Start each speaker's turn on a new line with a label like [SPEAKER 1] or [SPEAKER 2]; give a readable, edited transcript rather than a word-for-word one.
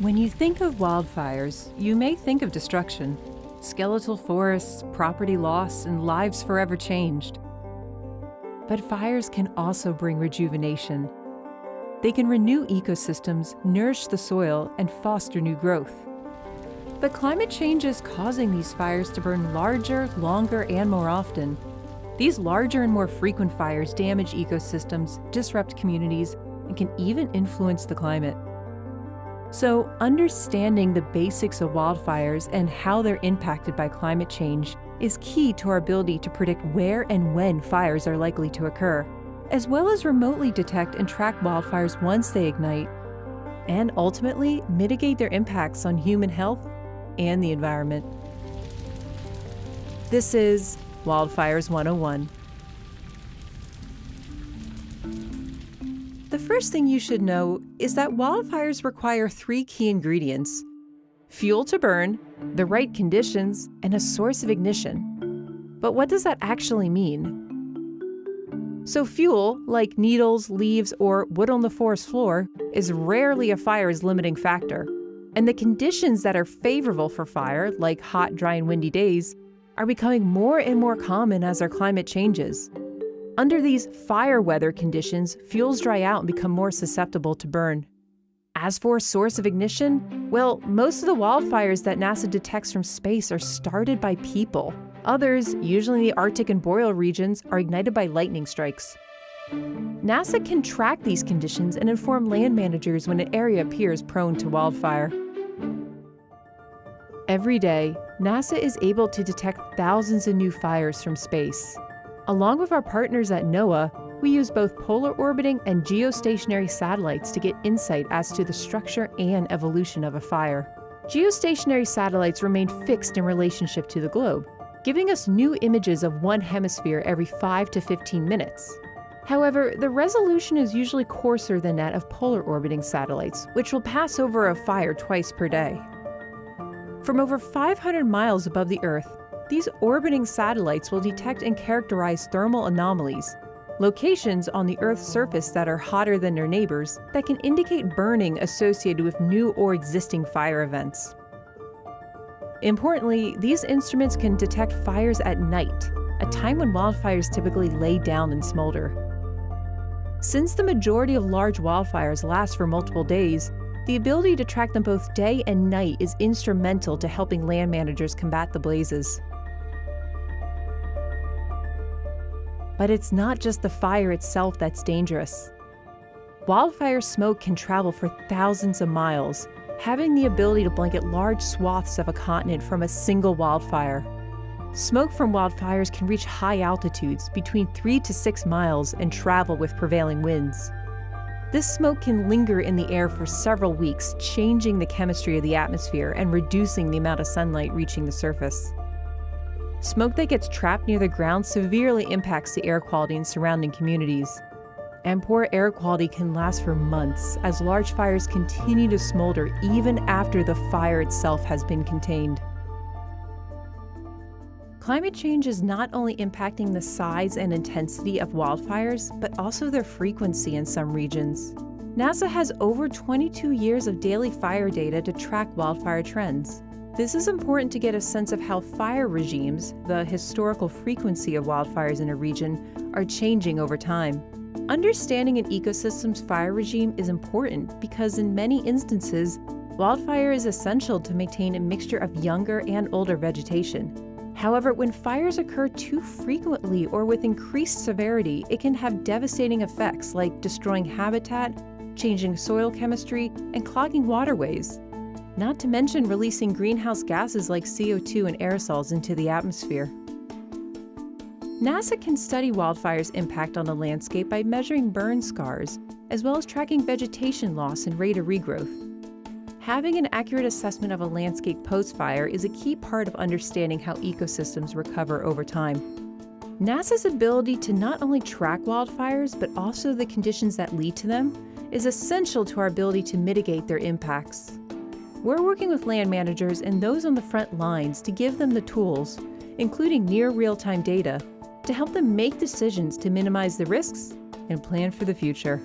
[SPEAKER 1] When you think of wildfires, you may think of destruction, skeletal forests, property loss, and lives forever changed. But fires can also bring rejuvenation. They can renew ecosystems, nourish the soil, and foster new growth. But climate change is causing these fires to burn larger, longer, and more often. These larger and more frequent fires damage ecosystems, disrupt communities, and can even influence the climate. So, understanding the basics of wildfires and how they're impacted by climate change is key to our ability to predict where and when fires are likely to occur, as well as remotely detect and track wildfires once they ignite, and ultimately mitigate their impacts on human health and the environment. This is Wildfires 101. The first thing you should know is that wildfires require 3 key ingredients: fuel to burn, the right conditions, and a source of ignition. But what does that actually mean? So fuel, like needles, leaves, or wood on the forest floor, is rarely a fire's limiting factor. And the conditions that are favorable for fire, like hot, dry, and windy days, are becoming more and more common as our climate changes. Under these fire weather conditions, fuels dry out and become more susceptible to burn. As for a source of ignition, well, most of the wildfires that NASA detects from space are started by people. Others, usually in the Arctic and boreal regions, are ignited by lightning strikes. NASA can track these conditions and inform land managers when an area appears prone to wildfire. Every day, NASA is able to detect thousands of new fires from space. Along with our partners at NOAA, we use both polar orbiting and geostationary satellites to get insight as to the structure and evolution of a fire. Geostationary satellites remain fixed in relationship to the globe, giving us new images of one hemisphere every 5 to 15 minutes. However, the resolution is usually coarser than that of polar orbiting satellites, which will pass over a fire twice per day. From over 500 miles above the Earth, these orbiting satellites will detect and characterize thermal anomalies, locations on the Earth's surface that are hotter than their neighbors that can indicate burning associated with new or existing fire events. Importantly, these instruments can detect fires at night, a time when wildfires typically lay down and smolder. Since the majority of large wildfires last for multiple days, the ability to track them both day and night is instrumental to helping land managers combat the blazes. But it's not just the fire itself that's dangerous. Wildfire smoke can travel for thousands of miles, having the ability to blanket large swaths of a continent from a single wildfire. Smoke from wildfires can reach high altitudes, between 3 to 6 miles, and travel with prevailing winds. This smoke can linger in the air for several weeks, changing the chemistry of the atmosphere and reducing the amount of sunlight reaching the surface. Smoke that gets trapped near the ground severely impacts the air quality in surrounding communities. And poor air quality can last for months as large fires continue to smolder even after the fire itself has been contained. Climate change is not only impacting the size and intensity of wildfires, but also their frequency in some regions. NASA has over 22 years of daily fire data to track wildfire trends. This is important to get a sense of how fire regimes, the historical frequency of wildfires in a region, are changing over time. Understanding an ecosystem's fire regime is important because in many instances, wildfire is essential to maintain a mixture of younger and older vegetation. However, when fires occur too frequently or with increased severity, it can have devastating effects like destroying habitat, changing soil chemistry, and clogging waterways. Not to mention releasing greenhouse gases like CO2 and aerosols into the atmosphere. NASA can study wildfires' impact on the landscape by measuring burn scars, as well as tracking vegetation loss and rate of regrowth. Having an accurate assessment of a landscape post-fire is a key part of understanding how ecosystems recover over time. NASA's ability to not only track wildfires, but also the conditions that lead to them, is essential to our ability to mitigate their impacts. We're working with land managers and those on the front lines to give them the tools, including near real-time data, to help them make decisions to minimize the risks and plan for the future.